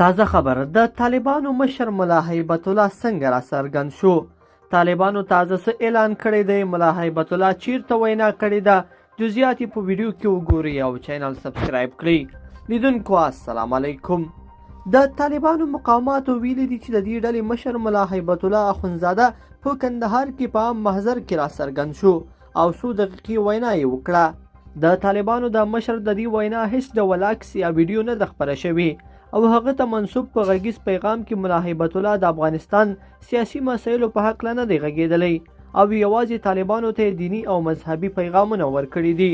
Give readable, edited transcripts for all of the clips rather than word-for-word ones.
تازه خبر د طالبانو مشر ملا.هیبت څنګه راڅرګند شو. طالبانو تازه څه اعلان کړی دی. ملا.هیبت چیرته وینا کړې ده. جزئیات په ویډیو کې وګورئ او چینل سبسکرایب کړئ. لیدونکو السلام علیکم. د طالبانو مقاماتو ویلي دي چې د دې ډلې مشر ملا.هیبت اخندزاده په کندهار کې په عام محضر کې راڅرګند شو او څو دقیقې وینا یې وکړه. د طالبانو د مشر د دې وینا هیڅ ډول عکس یا ویډیو نه ده خپره شوې او هغه ته منسوب په غږیز پیغام کې ملا.هیبت د افغانستان سیاسي مسایلو په هکله نه دی غږېدلی او یوازې طالبانو ته دینی او مذهبي پیغامونه ورکړي دي.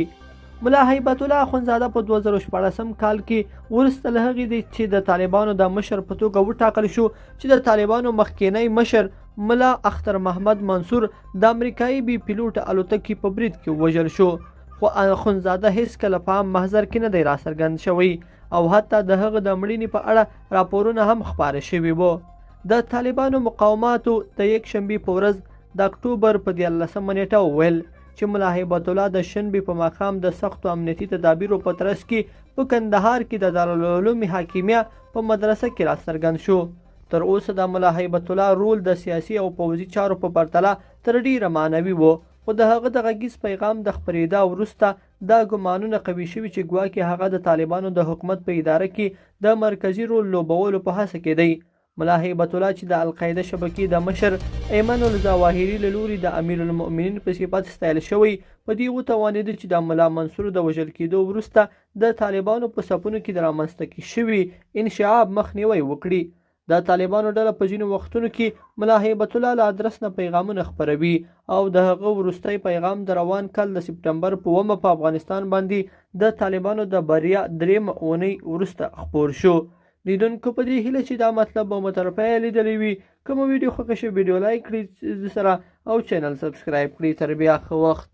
ملا.هیبت اخندزاده په 2014 کال کې وروسته له هغې دی چې د طالبانو د مشر په توګه وټاکل شو چې د طالبانو مخکینی مشر ملا اختر محمد منصور د امریکایي بي پیلوټ الوتکې په برید کې ووژل شو، خو اخندزاده هیڅکله په عام محضر کې نه دی راڅرګند شوی او حتی د هغه د مړینې په اړه راپورونه هم خپاره شوي وو. د طالبانو مقاوماتو د یکشنبې په ورځ د اکتوبر په 14 نیټه وویل چې ملا.هیبت د شنبې په ماښام د سختو امنیتي تدابیرو په ترڅ کې په کندهار کې د دارالعلوم حاکمیه په مدرسه کې راڅرګند شو. تر اوسه د ملا.هیبت رول د سیاسي او پوځي چارو په پرتله تر ډیره معنوي و، خو د هغه د غږیز پیغام د خپرېدا وروسته دا ګمانونه قوي شوي چې ګواکې هغه د طالبانو د حکومت په اداره کې د مرکزي رول لوبولو په هڅه کې دی. ملا.هیبت چې د القاعده شبکې د مشر ایمن الظواهري له لوري د امیر المؤمنین په صفت ستایل شوی، په دې وتوانېده چې د ملا منصور د وژل کېدو وروسته د طالبانو په صفونو کې د رامنځته شوي انشعاب مخنیوی وکړي. د طالبانو ډله په ځینو وختونو کې ملا.هیبت له ادرس نه پیغامونه خپروي او د هغه وروستی پیغام د روان کال د سپټمبر په 9 په افغانستان باندې د طالبانو د بریا 3 اونۍ وروسته خپور شو. لیدونکو په دې هیله چې دا مطلب به مو تر پایه لیدلی وي. کومه ویډیو خوښه شوې ویډیو لایک کړئ سره او چینل سبسکرایب کړئ. تر بیا ښه وخت.